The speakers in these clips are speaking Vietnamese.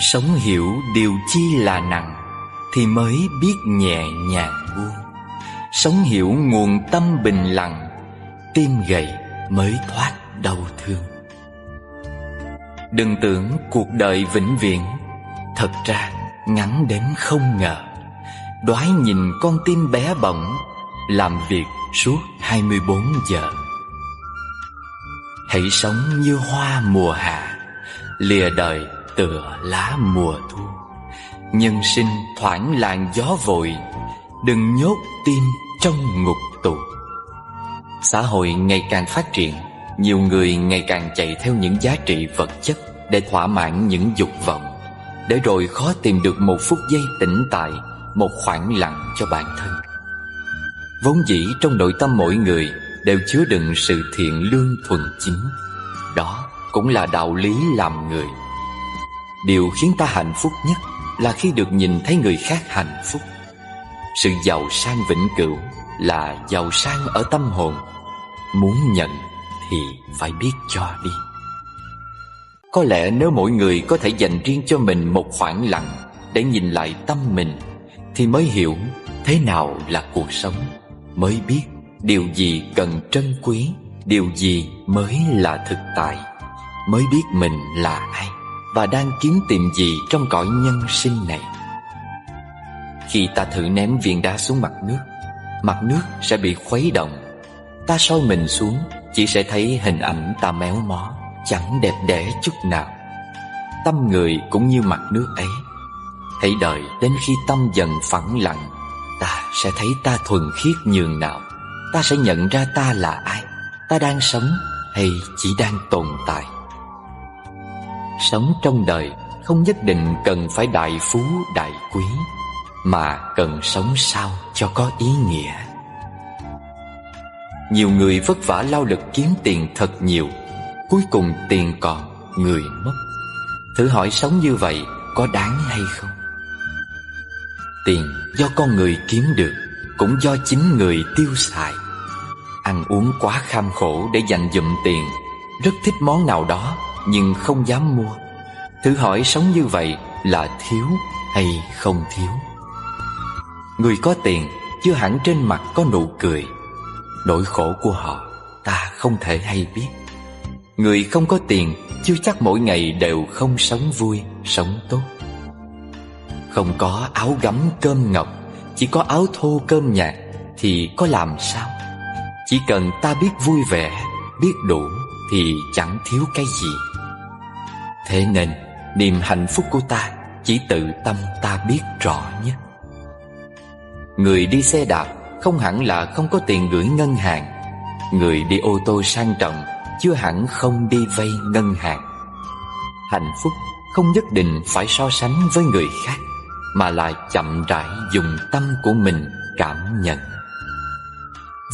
Sống hiểu điều chi là nặng, thì mới biết nhẹ nhàng buông. Sống hiểu nguồn tâm bình lặng, tim gầy mới thoát đau thương. Đừng tưởng cuộc đời vĩnh viễn, thật ra ngắn đến không ngờ. Đoái nhìn con tim bé bỏng, làm việc suốt 24 giờ. Hãy sống như hoa mùa hạ, lìa đời tựa lá mùa thu. Nhân sinh thoảng làn gió vội, đừng nhốt tim trong ngục tù. Xã hội ngày càng phát triển, nhiều người ngày càng chạy theo những giá trị vật chất để thỏa mãn những dục vọng, để rồi khó tìm được một phút giây tĩnh tại, một khoảng lặng cho bản thân. Vốn dĩ trong nội tâm mỗi người đều chứa đựng sự thiện lương thuần chính. Đó cũng là đạo lý làm người. Điều khiến ta hạnh phúc nhất là khi được nhìn thấy người khác hạnh phúc. Sự giàu sang vĩnh cửu là giàu sang ở tâm hồn. Muốn nhận thì phải biết cho đi. Có lẽ nếu mỗi người có thể dành riêng cho mình một khoảng lặng để nhìn lại tâm mình, thì mới hiểu thế nào là cuộc sống, mới biết điều gì cần trân quý, điều gì mới là thực tại, mới biết mình là ai và đang kiếm tìm gì trong cõi nhân sinh này. Khi ta thử ném viên đá xuống mặt nước sẽ bị khuấy động. Ta soi mình xuống, chỉ sẽ thấy hình ảnh ta méo mó, chẳng đẹp đẽ chút nào. Tâm người cũng như mặt nước ấy. Hãy đợi đến khi tâm dần phẳng lặng, ta sẽ thấy ta thuần khiết nhường nào. Ta sẽ nhận ra ta là ai, ta đang sống hay chỉ đang tồn tại. Sống trong đời không nhất định cần phải đại phú đại quý, mà cần sống sao cho có ý nghĩa. Nhiều người vất vả lao lực kiếm tiền thật nhiều, cuối cùng tiền còn, người mất. Thử hỏi sống như vậy có đáng hay không? Tiền do con người kiếm được, cũng do chính người tiêu xài. Ăn uống quá kham khổ để dành dụm tiền, rất thích món nào đó nhưng không dám mua. Thử hỏi sống như vậy là thiếu hay không thiếu? Người có tiền chưa hẳn trên mặt có nụ cười. Nỗi khổ của họ ta không thể hay biết. Người không có tiền chưa chắc mỗi ngày đều không sống vui, sống tốt. Không có áo gấm cơm ngọc, chỉ có áo thô cơm nhạt thì có làm sao? Chỉ cần ta biết vui vẻ, biết đủ thì chẳng thiếu cái gì. Thế nên niềm hạnh phúc của ta chỉ tự tâm ta biết rõ nhất. Người đi xe đạp không hẳn là không có tiền gửi ngân hàng. Người đi ô tô sang trọng chưa hẳn không đi vay ngân hàng. Hạnh phúc không nhất định phải so sánh với người khác, mà là chậm rãi dùng tâm của mình cảm nhận.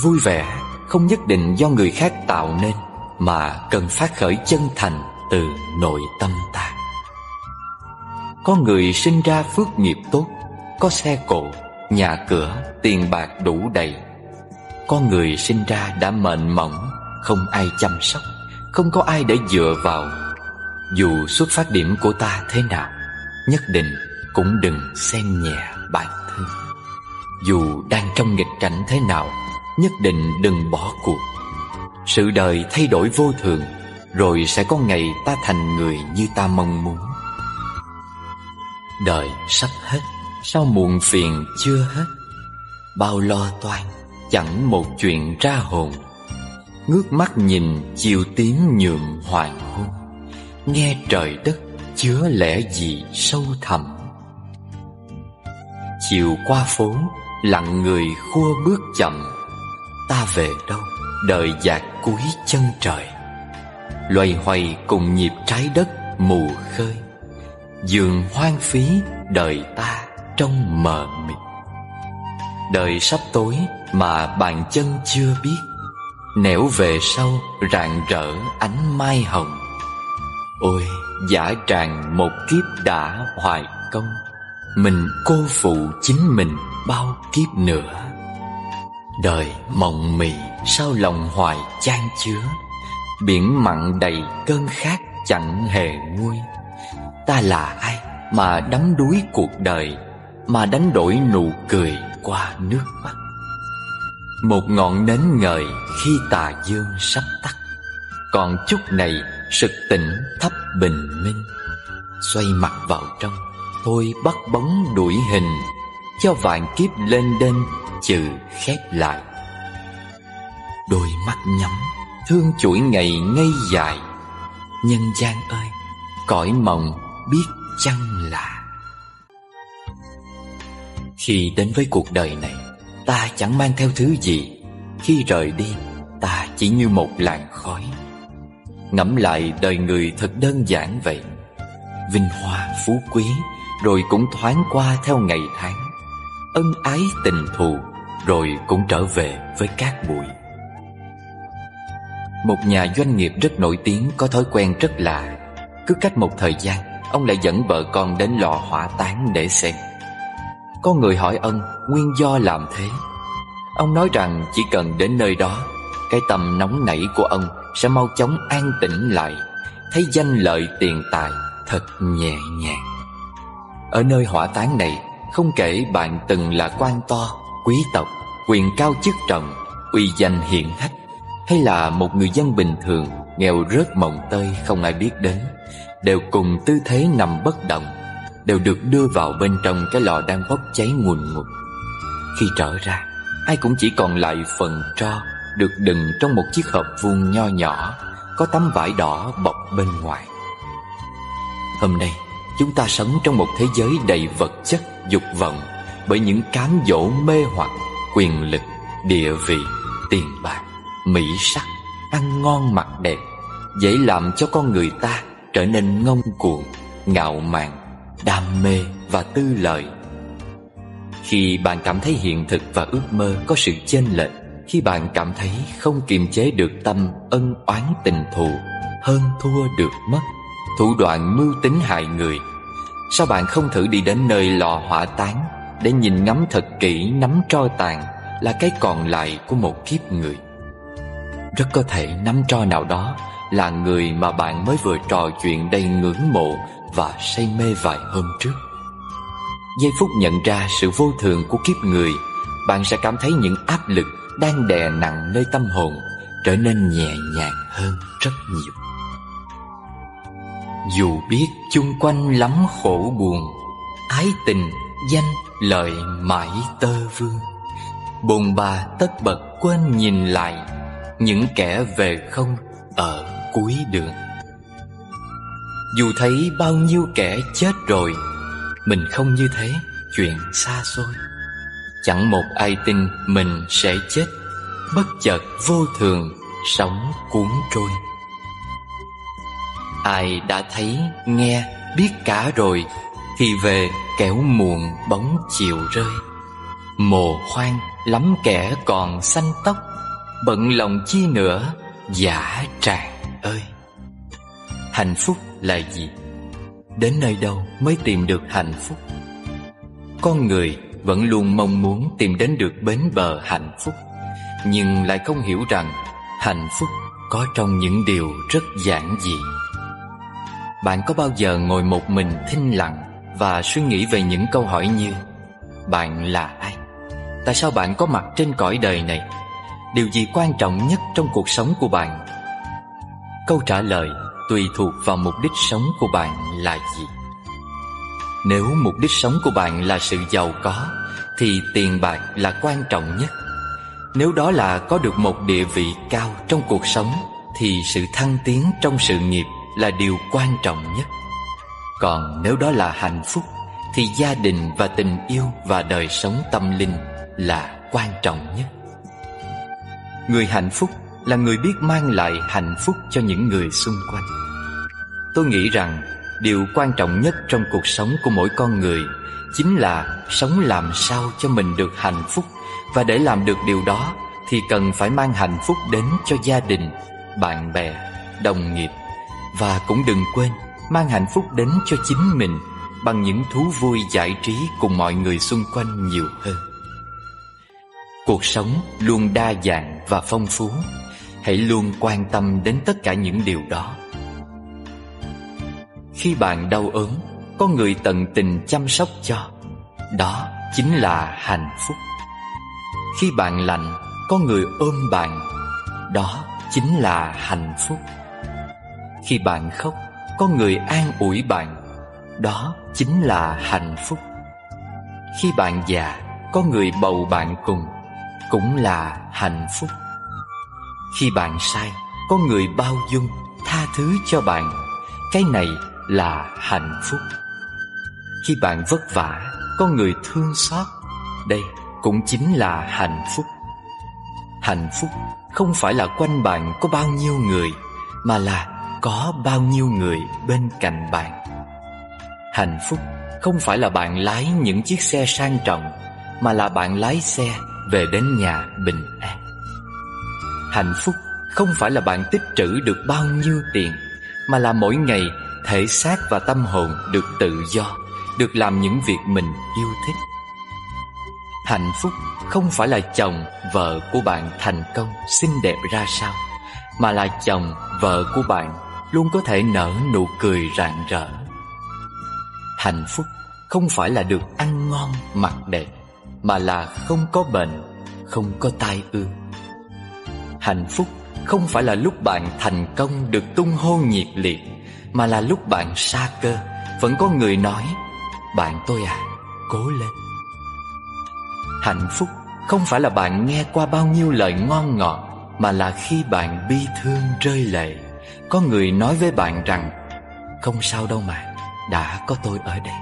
Vui vẻ không nhất định do người khác tạo nên, mà cần phát khởi chân thành từ nội tâm ta. Có người sinh ra phước nghiệp tốt, có xe cộ, nhà cửa, tiền bạc đủ đầy. Có người sinh ra đã mệnh mỏng, không ai chăm sóc, không có ai để dựa vào. Dù xuất phát điểm của ta thế nào, nhất định cũng đừng xem nhẹ bản thân. Dù đang trong nghịch cảnh thế nào, nhất định đừng bỏ cuộc. Sự đời thay đổi vô thường, rồi sẽ có ngày ta thành người như ta mong muốn. Đời sắp hết, sao muộn phiền chưa hết? Bao lo toan, chẳng một chuyện ra hồn. Ngước mắt nhìn chiều tím nhuộm hoàng hôn, nghe trời đất chứa lẽ gì sâu thẳm. Chiều qua phố, lặng người khua bước chậm. Ta về đâu, đời dạt cuối chân trời. Loay hoay cùng nhịp trái đất mù khơi. Dường hoang phí đời ta trong mờ mịt. Đời sắp tối mà bàn chân chưa biết, nẻo về sau rạng rỡ ánh mai hồng. Ôi dã tràng một kiếp đã hoài công, mình cô phụ chính mình bao kiếp nữa. Đời mộng mị sao lòng hoài chan chứa, biển mặn đầy cơn khát chẳng hề nguôi. Ta là ai mà đắm đuối cuộc đời, mà đánh đổi nụ cười qua nước mắt. Một ngọn nến ngời khi tà dương sắp tắt, còn chút này sực tỉnh thắp bình minh. Xoay mặt vào trong, thôi bắt bóng đuổi hình, cho vạn kiếp lên đên chừ khép lại. Đôi mắt nhắm thương chuỗi ngày ngây dài, nhân gian ơi, cõi mộng biết chăng là. Khi đến với cuộc đời này, ta chẳng mang theo thứ gì. Khi rời đi, ta chỉ như một làn khói. Ngẫm lại đời người thật đơn giản vậy. Vinh hoa phú quý rồi cũng thoáng qua theo ngày tháng. Ân ái tình thù rồi cũng trở về với cát bụi. Một nhà doanh nghiệp rất nổi tiếng có thói quen rất lạ. Cứ cách một thời gian, ông lại dẫn vợ con đến lò hỏa táng để xem. Có người hỏi ông nguyên do làm thế. Ông nói rằng chỉ cần đến nơi đó, cái tâm nóng nảy của ông sẽ mau chóng an tĩnh lại, thấy danh lợi tiền tài thật nhẹ nhàng. Ở nơi hỏa táng này, không kể bạn từng là quan to, quý tộc, quyền cao chức trọng, uy danh hiển hách, hay là một người dân bình thường, nghèo rớt mồng tơi không ai biết đến, đều cùng tư thế nằm bất động, đều được đưa vào bên trong cái lò đang bốc cháy ngùn ngụt. Khi trở ra, ai cũng chỉ còn lại phần tro được đựng trong một chiếc hộp vuông nho nhỏ, có tấm vải đỏ bọc bên ngoài. Hôm nay, chúng ta sống trong một thế giới đầy vật chất, dục vọng, bởi những cám dỗ mê hoặc, quyền lực, địa vị, tiền bạc, mỹ sắc, ăn ngon mặc đẹp, dễ làm cho con người ta trở nên ngông cuồng, ngạo mạn, đam mê và tư lợi. Khi bạn cảm thấy hiện thực và ước mơ có sự chênh lệch, khi bạn cảm thấy không kiềm chế được tâm ân oán tình thù, hơn thua được mất, thủ đoạn mưu tính hại người, sao bạn không thử đi đến nơi lò hỏa táng để nhìn ngắm thật kỹ nắm tro tàn là cái còn lại của một kiếp người? Rất có thể nắm tro nào đó là người mà bạn mới vừa trò chuyện đầy ngưỡng mộ và say mê vài hôm trước. Giây phút nhận ra sự vô thường của kiếp người, bạn sẽ cảm thấy những áp lực đang đè nặng nơi tâm hồn trở nên nhẹ nhàng hơn rất nhiều. Dù biết chung quanh lắm khổ buồn, ái tình, danh, lợi mãi tơ vương, bồn bà tất bật quên nhìn lại những kẻ về không ở cuối đường. Dù thấy bao nhiêu kẻ chết rồi, mình không như thế, chuyện xa xôi. Chẳng một ai tin mình sẽ chết, bất chợt vô thường, sống cuốn trôi. Ai đã thấy, nghe, biết cả rồi, thì về kẻo muộn bóng chiều rơi. Mồ hoang lắm kẻ còn xanh tóc, bận lòng chi nữa, dã tràng ơi. Hạnh phúc là gì? Đến nơi đâu mới tìm được hạnh phúc? Con người vẫn luôn mong muốn tìm đến được bến bờ hạnh phúc, nhưng lại không hiểu rằng hạnh phúc có trong những điều rất giản dị. Bạn có bao giờ ngồi một mình thinh lặng và suy nghĩ về những câu hỏi như: bạn là ai? Tại sao bạn có mặt trên cõi đời này? Điều gì quan trọng nhất trong cuộc sống của bạn? Câu trả lời tùy thuộc vào mục đích sống của bạn là gì. Nếu mục đích sống của bạn là sự giàu có, thì tiền bạc là quan trọng nhất. Nếu đó là có được một địa vị cao trong cuộc sống, thì sự thăng tiến trong sự nghiệp là điều quan trọng nhất. Còn nếu đó là hạnh phúc, thì gia đình và tình yêu và đời sống tâm linh là quan trọng nhất. Người hạnh phúc là người biết mang lại hạnh phúc cho những người xung quanh. Tôi nghĩ rằng điều quan trọng nhất trong cuộc sống của mỗi con người chính là sống làm sao cho mình được hạnh phúc. Và để làm được điều đó thì cần phải mang hạnh phúc đến cho gia đình, bạn bè, đồng nghiệp. Và cũng đừng quên mang hạnh phúc đến cho chính mình bằng những thú vui giải trí cùng mọi người xung quanh nhiều hơn. Cuộc sống luôn đa dạng và phong phú. Hãy luôn quan tâm đến tất cả những điều đó. Khi bạn đau ốm, có người tận tình chăm sóc cho, đó chính là hạnh phúc. Khi bạn lạnh, có người ôm bạn, đó chính là hạnh phúc. Khi bạn khóc, có người an ủi bạn, đó chính là hạnh phúc. Khi bạn già, có người bầu bạn cùng, cũng là hạnh phúc. Khi bạn sai, có người bao dung, tha thứ cho bạn, cái này là hạnh phúc. Khi bạn vất vả, có người thương xót, đây cũng chính là hạnh phúc. Hạnh phúc không phải là quanh bạn có bao nhiêu người, mà là có bao nhiêu người bên cạnh bạn. Hạnh phúc không phải là bạn lái những chiếc xe sang trọng, mà là bạn lái xe về đến nhà bình an. Hạnh phúc không phải là bạn tích trữ được bao nhiêu tiền, mà là mỗi ngày thể xác và tâm hồn được tự do, được làm những việc mình yêu thích. Hạnh phúc không phải là chồng, vợ của bạn thành công, xinh đẹp ra sao, mà là chồng, vợ của bạn luôn có thể nở nụ cười rạng rỡ. Hạnh phúc không phải là được ăn ngon, mặc đẹp, mà là không có bệnh, không có tai ương. Hạnh phúc không phải là lúc bạn thành công được tung hô nhiệt liệt, mà là lúc bạn sa cơ, vẫn có người nói: bạn tôi à, cố lên. Hạnh phúc không phải là bạn nghe qua bao nhiêu lời ngon ngọt, mà là khi bạn bi thương rơi lệ, có người nói với bạn rằng: không sao đâu mà, đã có tôi ở đây.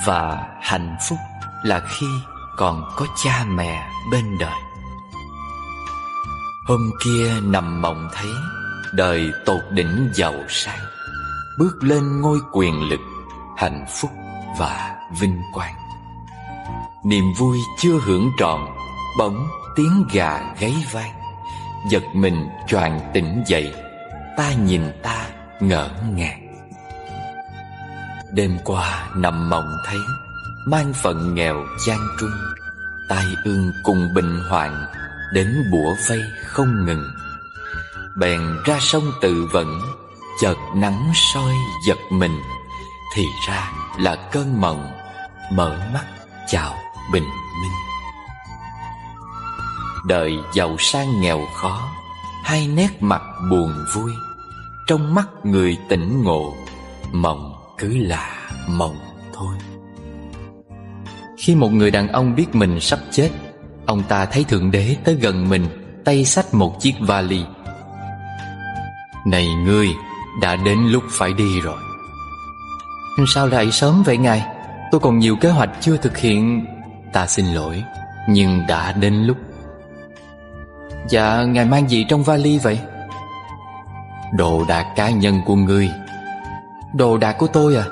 Và hạnh phúc là khi còn có cha mẹ bên đời. Hôm kia nằm mộng thấy đời tột đỉnh giàu sang, bước lên ngôi quyền lực, hạnh phúc và vinh quang. Niềm vui chưa hưởng trọn, bỗng tiếng gà gáy vang. Giật mình choàng tỉnh dậy, ta nhìn ta ngỡ ngàng. Đêm qua nằm mộng thấy mang phận nghèo gian truân, tai ương cùng bệnh hoạn đến bủa vây không ngừng. Bèn ra sông tự vẫn, chợt nắng soi giật mình, thì ra là cơn mộng, mở mắt chào bình minh. Đời giàu sang nghèo khó, hai nét mặt buồn vui. Trong mắt người tỉnh ngộ, mộng cứ là mộng thôi. Khi một người đàn ông biết mình sắp chết, ông ta thấy Thượng Đế tới gần mình, tay xách một chiếc vali. Này ngươi, đã đến lúc phải đi rồi. Sao lại sớm vậy ngài? Tôi còn nhiều kế hoạch chưa thực hiện. Ta xin lỗi, nhưng đã đến lúc. Dạ, ngài mang gì trong vali vậy? Đồ đạc cá nhân của ngươi. Đồ đạc của tôi à?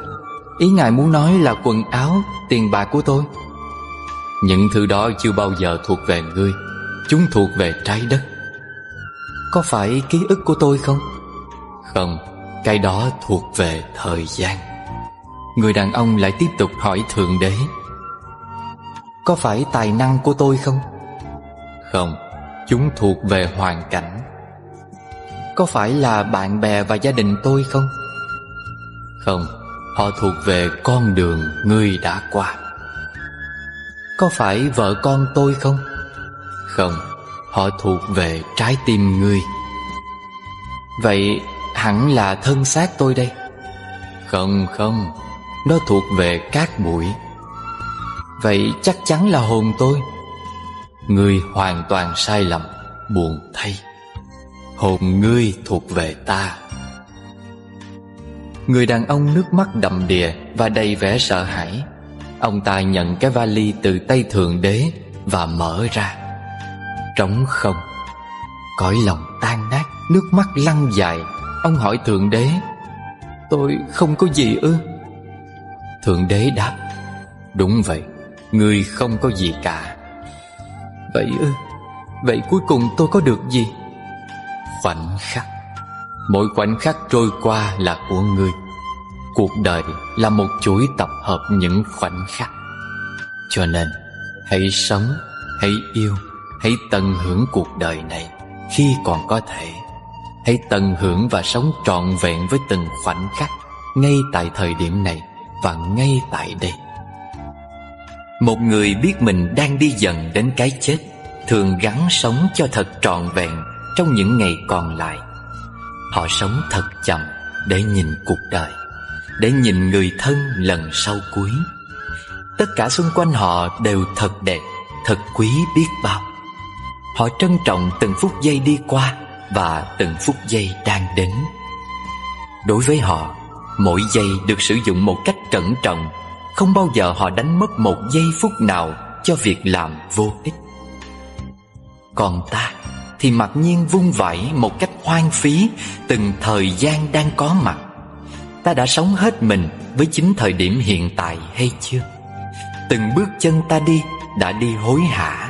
Ý ngài muốn nói là quần áo, tiền bạc của tôi. Những thứ đó chưa bao giờ thuộc về ngươi, chúng thuộc về trái đất. Có phải ký ức của tôi không? Không, cái đó thuộc về thời gian. Người đàn ông lại tiếp tục hỏi Thượng Đế: có phải tài năng của tôi không? Không, chúng thuộc về hoàn cảnh. Có phải là bạn bè và gia đình tôi không? Không, họ thuộc về con đường ngươi đã qua. Có phải vợ con tôi không? Không, họ thuộc về trái tim ngươi. Vậy hẳn là thân xác tôi đây. Không, không, nó thuộc về cát bụi. Vậy chắc chắn là hồn tôi. Ngươi hoàn toàn sai lầm, buồn thay. Hồn ngươi thuộc về ta. Người đàn ông nước mắt đầm đìa và đầy vẻ sợ hãi. Ông ta nhận cái vali từ tay Thượng Đế và mở ra. Trống không. Cõi lòng tan nát, nước mắt lăn dài. Ông hỏi Thượng Đế: tôi không có gì ư? Thượng Đế đáp: đúng vậy, ngươi không có gì cả. Vậy ư? Vậy cuối cùng tôi có được gì? Khoảnh khắc. Mỗi khoảnh khắc trôi qua là của ngươi. Cuộc đời là một chuỗi tập hợp những khoảnh khắc. Cho nên hãy sống, hãy yêu, hãy tận hưởng cuộc đời này khi còn có thể. Hãy tận hưởng và sống trọn vẹn với từng khoảnh khắc, ngay tại thời điểm này và ngay tại đây. Một người biết mình đang đi dần đến cái chết thường gắng sống cho thật trọn vẹn trong những ngày còn lại. Họ sống thật chậm để nhìn cuộc đời, để nhìn người thân lần sau cuối. Tất cả xung quanh họ đều thật đẹp, thật quý biết bao. Họ trân trọng từng phút giây đi qua và từng phút giây đang đến. Đối với họ, mỗi giây được sử dụng một cách cẩn trọng. Không bao giờ họ đánh mất một giây phút nào cho việc làm vô ích. Còn ta thì mặc nhiên vung vãi một cách hoang phí từng thời gian đang có mặt. Ta đã sống hết mình với chính thời điểm hiện tại hay chưa? Từng bước chân ta đi đã đi hối hả.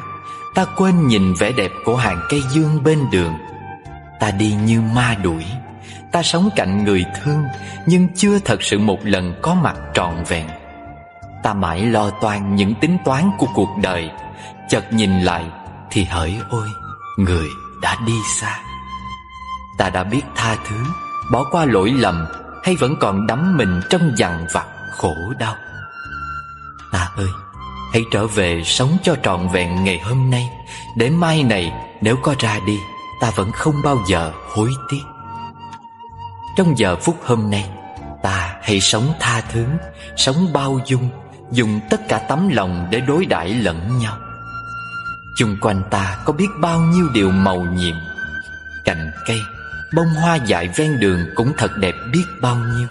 Ta quên nhìn vẻ đẹp của hàng cây dương bên đường. Ta đi như ma đuổi. Ta sống cạnh người thương nhưng chưa thật sự một lần có mặt trọn vẹn. Ta mãi lo toan những tính toán của cuộc đời. Chợt nhìn lại thì hỡi ôi, người đã đi xa. Ta đã biết tha thứ, bỏ qua lỗi lầm, hay vẫn còn đắm mình trong dằn vặt khổ đau? Ta ơi, hãy trở về sống cho trọn vẹn ngày hôm nay, để mai này nếu có ra đi, ta vẫn không bao giờ hối tiếc. Trong giờ phút hôm nay, ta hãy sống tha thứ, sống bao dung, dùng tất cả tấm lòng để đối đãi lẫn nhau. Chung quanh ta có biết bao nhiêu điều màu nhiệm. Cành cây, bông hoa dại ven đường cũng thật đẹp biết bao nhiêu.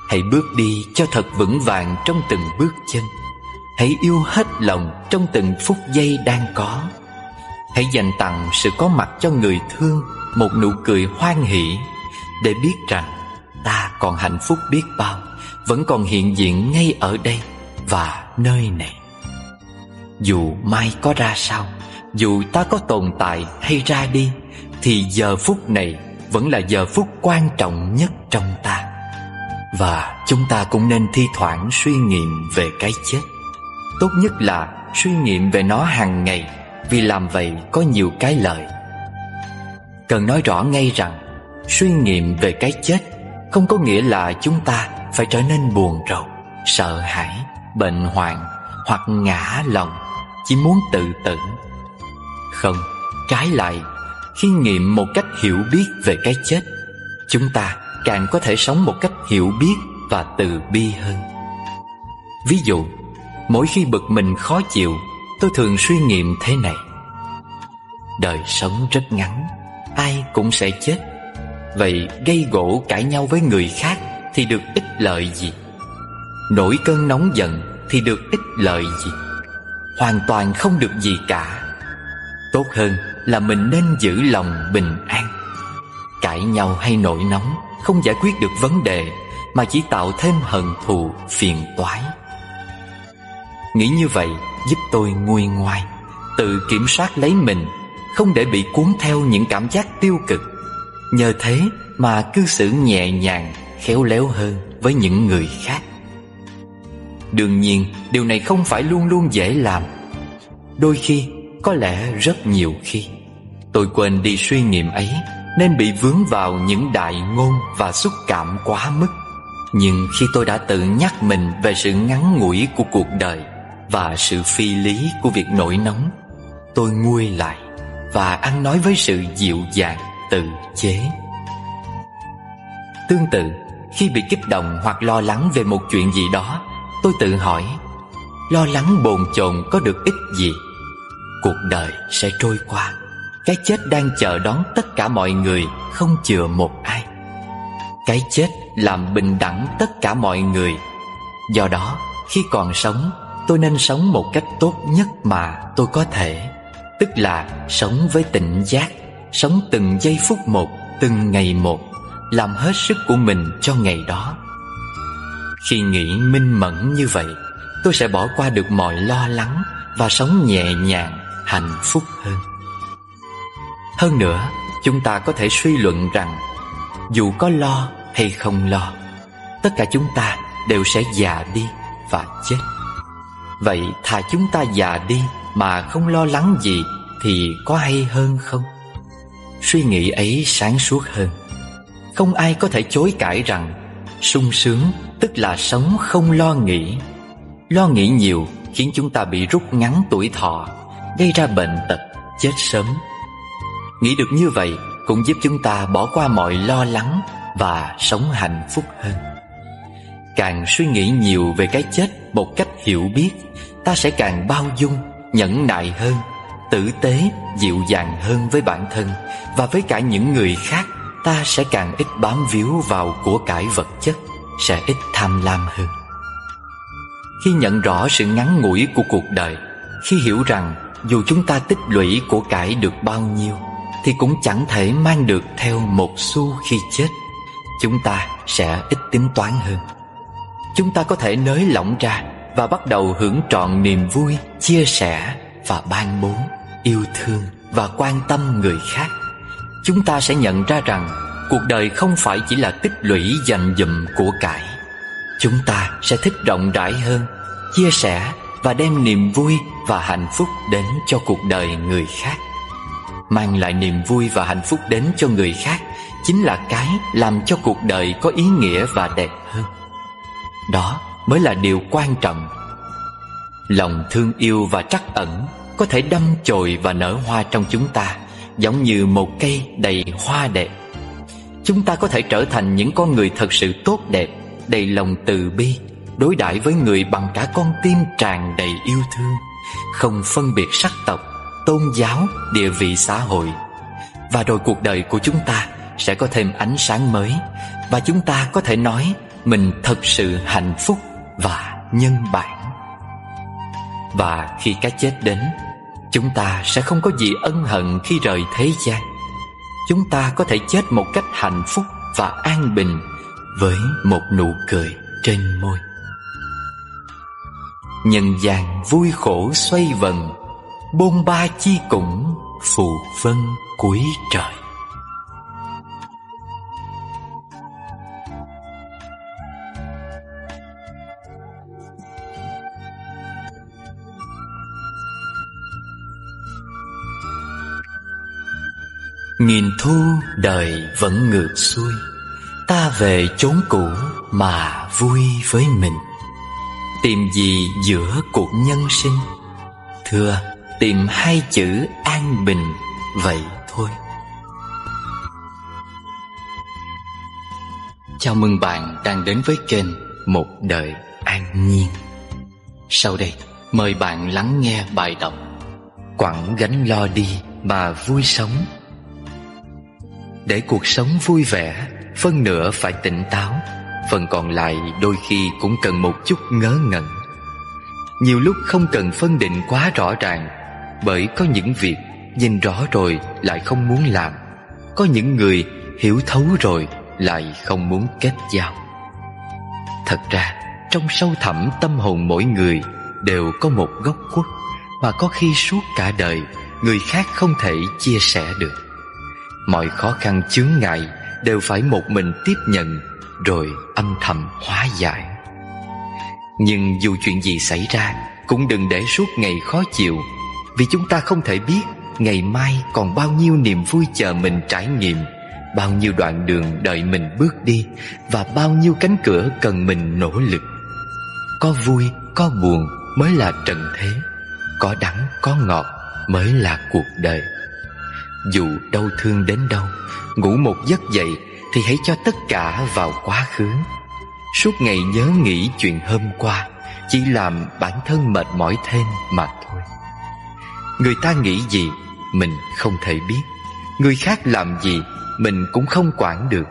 Hãy bước đi cho thật vững vàng trong từng bước chân. Hãy yêu hết lòng trong từng phút giây đang có. Hãy dành tặng sự có mặt cho người thương một nụ cười hoan hỷ, để biết rằng ta còn hạnh phúc biết bao, vẫn còn hiện diện ngay ở đây và nơi này. Dù mai có ra sao, dù ta có tồn tại hay ra đi, thì giờ phút này vẫn là giờ phút quan trọng nhất trong ta. Và chúng ta cũng nên thi thoảng suy nghiệm về cái chết. Tốt nhất là suy nghiệm về nó hàng ngày, vì làm vậy có nhiều cái lợi. Cần nói rõ ngay rằng suy nghiệm về cái chết không có nghĩa là chúng ta phải trở nên buồn rầu, sợ hãi, bệnh hoạn hoặc ngã lòng, chỉ muốn tự tử. Không, trái lại, khi nghiệm một cách hiểu biết về cái chết, chúng ta càng có thể sống một cách hiểu biết và từ bi hơn. Ví dụ, mỗi khi bực mình khó chịu, tôi thường suy nghiệm thế này: đời sống rất ngắn, ai cũng sẽ chết. Vậy gây gổ cãi nhau với người khác thì được ích lợi gì? Nổi cơn nóng giận thì được ích lợi gì? Hoàn toàn không được gì cả. Tốt hơn là mình nên giữ lòng bình an. Cãi nhau hay nổi nóng không giải quyết được vấn đề, mà chỉ tạo thêm hận thù phiền toái. Nghĩ như vậy giúp tôi nguôi ngoai, tự kiểm soát lấy mình, không để bị cuốn theo những cảm giác tiêu cực. Nhờ thế mà cư xử nhẹ nhàng, khéo léo hơn với những người khác. Đương nhiên, điều này không phải luôn luôn dễ làm. Đôi khi, có lẽ rất nhiều khi, tôi quên đi suy nghiệm ấy, nên bị vướng vào những đại ngôn và xúc cảm quá mức. Nhưng khi tôi đã tự nhắc mình về sự ngắn ngủi của cuộc đời và sự phi lý của việc nổi nóng, tôi nguôi lại và ăn nói với sự dịu dàng, tự chế. Tương tự, khi bị kích động hoặc lo lắng về một chuyện gì đó, tôi tự hỏi: lo lắng bồn chồn có được ích gì? Cuộc đời sẽ trôi qua. Cái chết đang chờ đón tất cả mọi người, không chừa một ai. Cái chết làm bình đẳng tất cả mọi người. Do đó, khi còn sống, tôi nên sống một cách tốt nhất mà tôi có thể. Tức là sống với tỉnh giác, sống từng giây phút một, từng ngày một, làm hết sức của mình cho ngày đó. Khi nghĩ minh mẫn như vậy, tôi sẽ bỏ qua được mọi lo lắng và sống nhẹ nhàng, hạnh phúc hơn. Hơn nữa, chúng ta có thể suy luận rằng dù có lo hay không lo, tất cả chúng ta đều sẽ già đi và chết. Vậy thà chúng ta già đi mà không lo lắng gì thì có hay hơn không? Suy nghĩ ấy sáng suốt hơn. Không ai có thể chối cãi rằng Sung sướng tức là sống không lo nghĩ. Lo nghĩ nhiều khiến chúng ta bị rút ngắn tuổi thọ, gây ra bệnh tật, chết sớm. Nghĩ được như vậy cũng giúp chúng ta bỏ qua mọi lo lắng và sống hạnh phúc hơn. Càng suy nghĩ nhiều về cái chết một cách hiểu biết, ta sẽ càng bao dung, nhẫn nại hơn, tử tế, dịu dàng hơn với bản thân và với cả những người khác. Ta sẽ càng ít bám víu vào của cải vật chất, sẽ ít tham lam hơn. Khi nhận rõ sự ngắn ngủi của cuộc đời, khi hiểu rằng dù chúng ta tích lũy của cải được bao nhiêu thì cũng chẳng thể mang được theo một xu khi chết, chúng ta sẽ ít tính toán hơn. Chúng ta có thể nới lỏng ra và bắt đầu hưởng trọn niềm vui, chia sẻ và ban bố, yêu thương và quan tâm người khác. Chúng ta sẽ nhận ra rằng cuộc đời không phải chỉ là tích lũy dành dụm của cải. Chúng ta sẽ thích rộng rãi hơn, chia sẻ và đem niềm vui và hạnh phúc đến cho cuộc đời người khác. Mang lại niềm vui và hạnh phúc đến cho người khác chính là cái làm cho cuộc đời có ý nghĩa và đẹp hơn. Đó mới là điều quan trọng. Lòng thương yêu và trắc ẩn có thể đâm chồi và nở hoa trong chúng ta, giống như một cây đầy hoa đẹp. Chúng ta có thể trở thành những con người thật sự tốt đẹp, đầy lòng từ bi, đối đãi với người bằng cả con tim tràn đầy yêu thương, không phân biệt sắc tộc, tôn giáo, địa vị xã hội. Và rồi cuộc đời của chúng ta sẽ có thêm ánh sáng mới, và chúng ta có thể nói mình thật sự hạnh phúc và nhân bản. Và khi cái chết đến, chúng ta sẽ không có gì ân hận khi rời thế gian. Chúng ta có thể chết một cách hạnh phúc và an bình, với một nụ cười trên môi. Nhân gian vui khổ xoay vần, bôn ba chi cũng phù vân cuối trời. Nghìn thu đời vẫn ngược xuôi, ta về chốn cũ mà vui với mình. Tìm gì giữa cuộc nhân sinh? Thưa, tìm hai chữ an bình vậy thôi. Chào mừng bạn đang đến với kênh Một Đời An Nhiên. Sau đây, mời bạn lắng nghe bài đọc Quẳng gánh lo đi mà vui sống. Để cuộc sống vui vẻ, phân nửa phải tỉnh táo, phần còn lại đôi khi cũng cần một chút ngớ ngẩn. Nhiều lúc không cần phân định quá rõ ràng, bởi có những việc nhìn rõ rồi lại không muốn làm, có những người hiểu thấu rồi lại không muốn kết giao. Thật ra, trong sâu thẳm tâm hồn mỗi người đều có một góc khuất mà có khi suốt cả đời người khác không thể chia sẻ được. Mọi khó khăn chướng ngại đều phải một mình tiếp nhận, rồi âm thầm hóa giải. Nhưng dù chuyện gì xảy ra, cũng đừng để suốt ngày khó chịu, vì chúng ta không thể biết ngày mai còn bao nhiêu niềm vui chờ mình trải nghiệm, bao nhiêu đoạn đường đợi mình bước đi, và bao nhiêu cánh cửa cần mình nỗ lực. Có vui, có buồn mới là trần thế, có đắng, có ngọt mới là cuộc đời. Dù đau thương đến đâu, ngủ một giấc dậy thì hãy cho tất cả vào quá khứ. Suốt ngày nhớ nghĩ chuyện hôm qua chỉ làm bản thân mệt mỏi thêm mà thôi. Người ta nghĩ gì mình không thể biết, người khác làm gì mình cũng không quản được.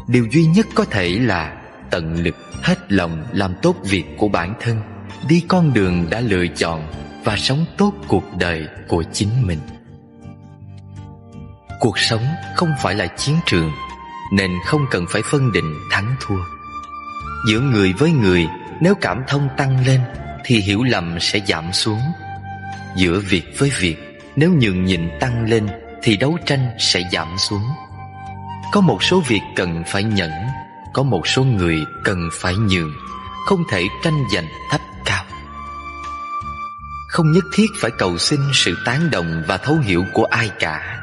Điều duy nhất có thể là tận lực hết lòng làm tốt việc của bản thân, đi con đường đã lựa chọn và sống tốt cuộc đời của chính mình. Cuộc sống không phải là chiến trường, nên không cần phải phân định thắng thua. Giữa người với người, nếu cảm thông tăng lên thì hiểu lầm sẽ giảm xuống. Giữa việc với việc, nếu nhường nhịn tăng lên thì đấu tranh sẽ giảm xuống. Có một số việc cần phải nhẫn, có một số người cần phải nhường, không thể tranh giành thấp cao. Không nhất thiết phải cầu xin sự tán đồng và thấu hiểu của ai cả,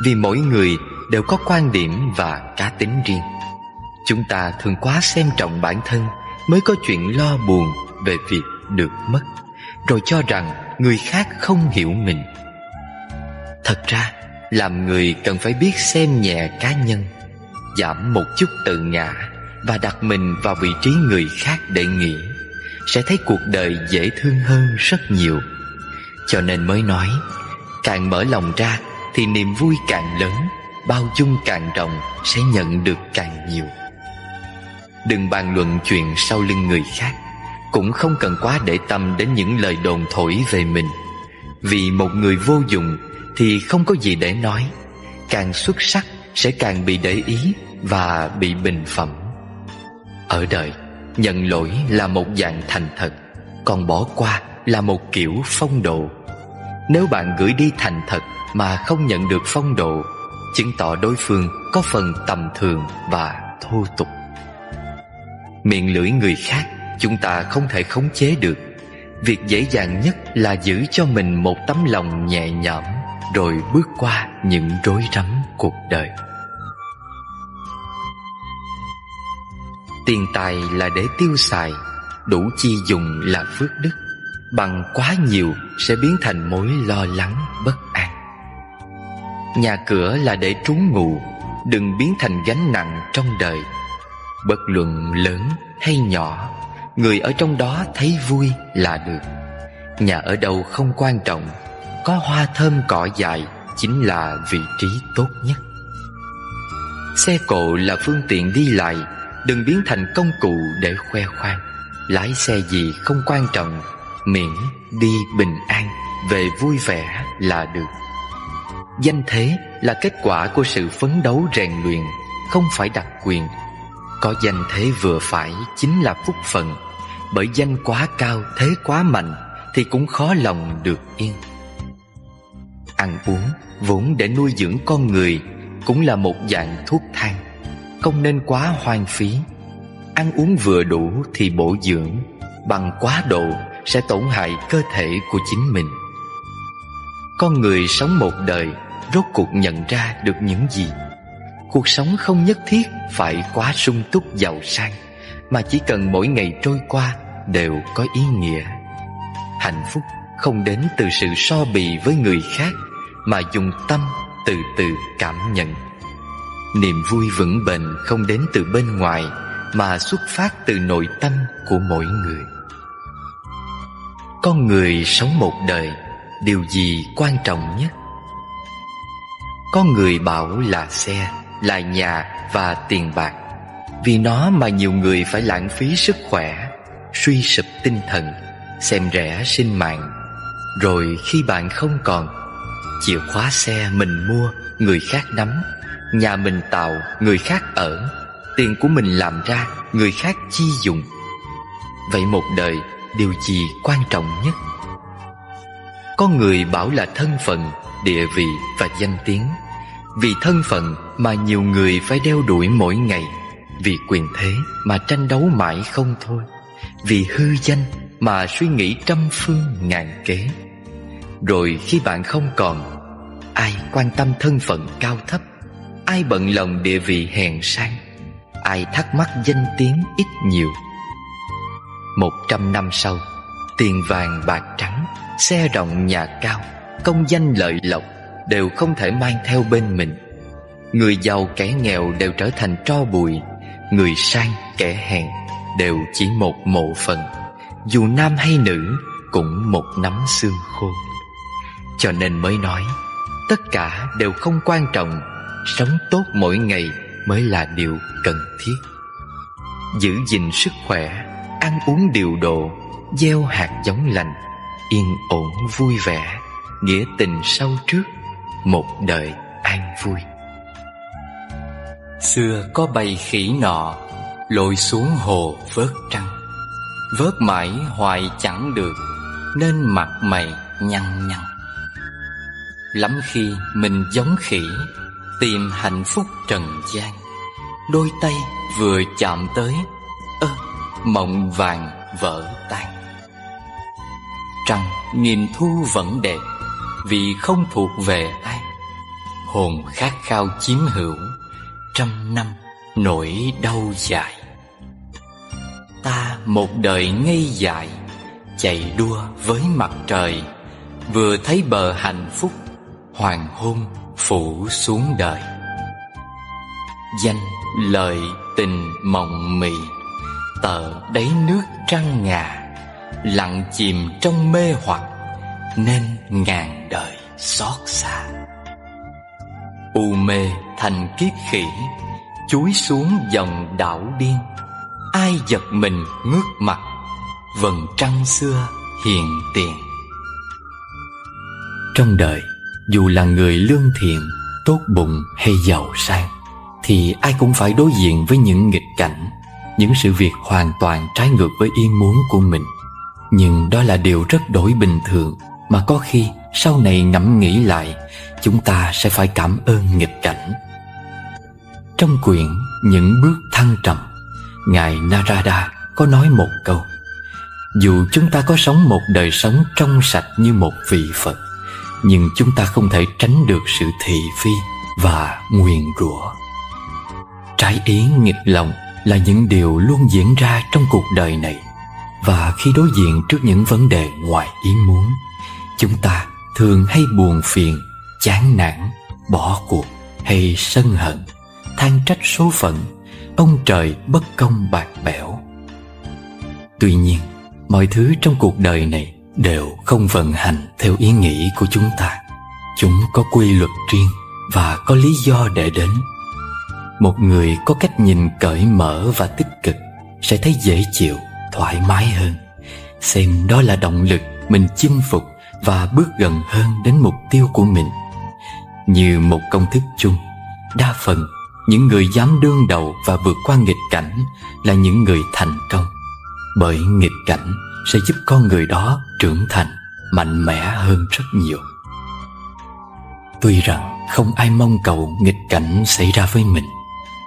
vì mỗi người đều có quan điểm và cá tính riêng. Chúng ta thường quá xem trọng bản thân, mới có chuyện lo buồn về việc được mất, rồi cho rằng người khác không hiểu mình. Thật ra, làm người cần phải biết xem nhẹ cá nhân, giảm một chút tự ngã và đặt mình vào vị trí người khác để nghĩ, sẽ thấy cuộc đời dễ thương hơn rất nhiều. Cho nên mới nói, càng mở lòng ra thì niềm vui càng lớn, bao dung càng rộng, sẽ nhận được càng nhiều. Đừng bàn luận chuyện sau lưng người khác, cũng không cần quá để tâm đến những lời đồn thổi về mình. Vì một người vô dụng thì không có gì để nói, càng xuất sắc sẽ càng bị để ý và bị bình phẩm. Ở đời, nhận lỗi là một dạng thành thật, còn bỏ qua là một kiểu phong độ. Nếu bạn gửi đi thành thật mà không nhận được phong độ, chứng tỏ đối phương có phần tầm thường và thô tục. Miệng lưỡi người khác chúng ta không thể khống chế được. Việc dễ dàng nhất là giữ cho mình một tấm lòng nhẹ nhõm, rồi bước qua những rối rắm cuộc đời. Tiền tài là để tiêu xài, đủ chi dùng là phước đức. Bằng quá nhiều sẽ biến thành mối lo lắng bất an. Nhà cửa là để trú ngụ, đừng biến thành gánh nặng trong đời. Bất luận lớn hay nhỏ, người ở trong đó thấy vui là được. Nhà ở đâu không quan trọng, có hoa thơm cỏ dại chính là vị trí tốt nhất. Xe cộ là phương tiện đi lại, đừng biến thành công cụ để khoe khoang. Lái xe gì không quan trọng, miễn đi bình an, về vui vẻ là được. Danh thế là kết quả của sự phấn đấu rèn luyện, không phải đặc quyền. Có danh thế vừa phải chính là phúc phận, bởi danh quá cao, thế quá mạnh thì cũng khó lòng được yên. Ăn uống vốn để nuôi dưỡng con người cũng là một dạng thuốc thang, không nên quá hoang phí. Ăn uống vừa đủ thì bổ dưỡng, bằng quá độ sẽ tổn hại cơ thể của chính mình. Con người sống một đời, rốt cuộc nhận ra được những gì? Cuộc sống không nhất thiết phải quá sung túc giàu sang, mà chỉ cần mỗi ngày trôi qua đều có ý nghĩa. Hạnh phúc không đến từ sự so bì với người khác, mà dùng tâm từ từ cảm nhận. Niềm vui vững bền không đến từ bên ngoài, mà xuất phát từ nội tâm của mỗi người. Con người sống một đời, điều gì quan trọng nhất? Có người bảo là xe, là nhà và tiền bạc. Vì nó mà nhiều người phải lãng phí sức khỏe, suy sụp tinh thần, xem rẻ sinh mạng. Rồi khi bạn không còn, chìa khóa xe mình mua, người khác nắm. Nhà mình tạo, người khác ở. Tiền của mình làm ra, người khác chi dùng. Vậy một đời, điều gì quan trọng nhất? Có người bảo là thân phận, địa vị và danh tiếng. Vì thân phận mà nhiều người phải đeo đuổi mỗi ngày. Vì quyền thế mà tranh đấu mãi không thôi. Vì hư danh mà suy nghĩ trăm phương ngàn kế. Rồi khi bạn không còn, ai quan tâm thân phận cao thấp? Ai bận lòng địa vị hèn sang? Ai thắc mắc danh tiếng ít nhiều? 100 năm sau, tiền vàng bạc trắng, xe rộng nhà cao, công danh lợi lộc đều không thể mang theo bên mình. Người giàu kẻ nghèo đều trở thành tro bụi, người sang kẻ hèn đều chỉ một mộ phần. Dù nam hay nữ cũng một nắm xương khô. Cho nên mới nói, tất cả đều không quan trọng, sống tốt mỗi ngày mới là điều cần thiết. Giữ gìn sức khỏe, ăn uống điều độ, gieo hạt giống lành, yên ổn vui vẻ, nghĩa tình sâu trước, một đời an vui. Xưa có bầy khỉ nọ, lội xuống hồ vớt trăng. Vớt mãi hoài chẳng được, nên mặt mày nhăn nhăn. Lắm khi mình giống khỉ, tìm hạnh phúc trần gian. Đôi tay vừa chạm tới, mộng vàng vỡ tan. Trăng nghìn thu vẫn đẹp, vì không thuộc về ai. Hồn khát khao chiếm hữu, trăm năm nỗi đau dài. Ta một đời ngây dại, chạy đua với mặt trời, vừa thấy bờ hạnh phúc, hoàng hôn phủ xuống đời. Danh lợi tình mộng mị, tờ đáy nước trăng ngà, lặng chìm trong mê hoặc, nên ngàn đời xót xa. U mê thành kiết khỉ, chúi xuống dòng đảo điên. Ai giật mình ngước mặt, vầng trăng xưa hiện tiền. Trong đời, dù là người lương thiện, tốt bụng hay giàu sang, thì ai cũng phải đối diện với những nghịch cảnh, những sự việc hoàn toàn trái ngược với ý muốn của mình. Nhưng đó là điều rất đổi bình thường, mà có khi sau này ngẫm nghĩ lại, chúng ta sẽ phải cảm ơn nghịch cảnh. Trong quyển Những Bước Thăng Trầm, Ngài Narada có nói một câu: dù chúng ta có sống một đời sống trong sạch như một vị Phật, nhưng chúng ta không thể tránh được sự thị phi và nguyền rủa. Trái ý nghịch lòng là những điều luôn diễn ra trong cuộc đời này, và khi đối diện trước những vấn đề ngoài ý muốn, chúng ta thường hay buồn phiền, chán nản, bỏ cuộc hay sân hận, than trách số phận, ông trời bất công bạc bẽo. Tuy nhiên, mọi thứ trong cuộc đời này đều không vận hành theo ý nghĩ của chúng ta. Chúng có quy luật riêng và có lý do để đến. Một người có cách nhìn cởi mở và tích cực sẽ thấy dễ chịu, thoải mái hơn, xem đó là động lực mình chinh phục và bước gần hơn đến mục tiêu của mình. Như một công thức chung, đa phần những người dám đương đầu và vượt qua nghịch cảnh là những người thành công, bởi nghịch cảnh sẽ giúp con người đó trưởng thành, mạnh mẽ hơn rất nhiều. Tuy rằng không ai mong cầu nghịch cảnh xảy ra với mình,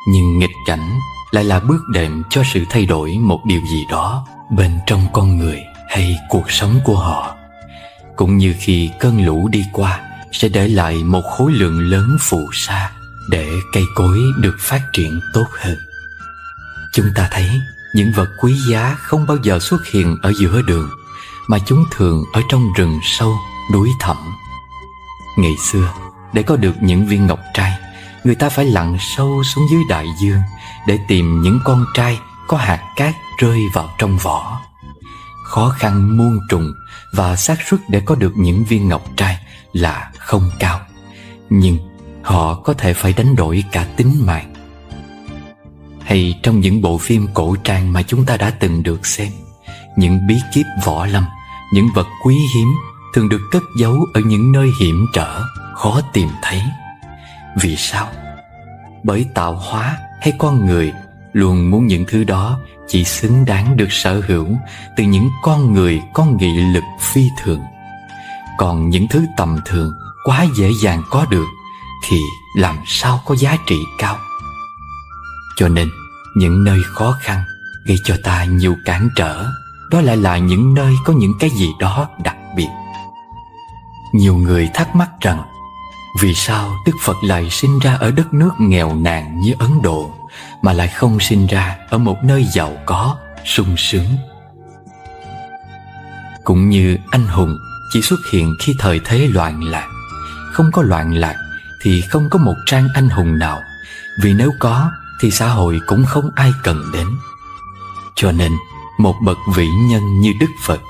nhưng nghịch cảnh lại là bước đệm cho sự thay đổi một điều gì đó bên trong con người hay cuộc sống của họ. Cũng như khi cơn lũ đi qua sẽ để lại một khối lượng lớn phù sa để cây cối được phát triển tốt hơn. Chúng ta thấy những vật quý giá không bao giờ xuất hiện ở giữa đường, mà chúng thường ở trong rừng sâu, núi thẳm. Ngày xưa, để có được những viên ngọc trai, người ta phải lặn sâu xuống dưới đại dương để tìm những con trai có hạt cát rơi vào trong vỏ. Khó khăn muôn trùng và xác suất để có được những viên ngọc trai là không cao, nhưng họ có thể phải đánh đổi cả tính mạng. Hay trong những bộ phim cổ trang mà chúng ta đã từng được xem, những bí kíp võ lâm, những vật quý hiếm thường được cất giấu ở những nơi hiểm trở, khó tìm thấy. Vì sao? Bởi tạo hóa hay con người luôn muốn những thứ đó chỉ xứng đáng được sở hữu từ những con người có nghị lực phi thường. Còn những thứ tầm thường, quá dễ dàng có được thì làm sao có giá trị cao. Cho nên những nơi khó khăn gây cho ta nhiều cản trở, đó lại là những nơi có những cái gì đó đặc biệt. Nhiều người thắc mắc rằng vì sao Đức Phật lại sinh ra ở đất nước nghèo nàn như Ấn Độ, mà lại không sinh ra ở một nơi giàu có, sung sướng. Cũng như anh hùng chỉ xuất hiện khi thời thế loạn lạc. Không có loạn lạc thì không có một trang anh hùng nào, vì nếu có thì xã hội cũng không ai cần đến. Cho nên một bậc vĩ nhân như Đức Phật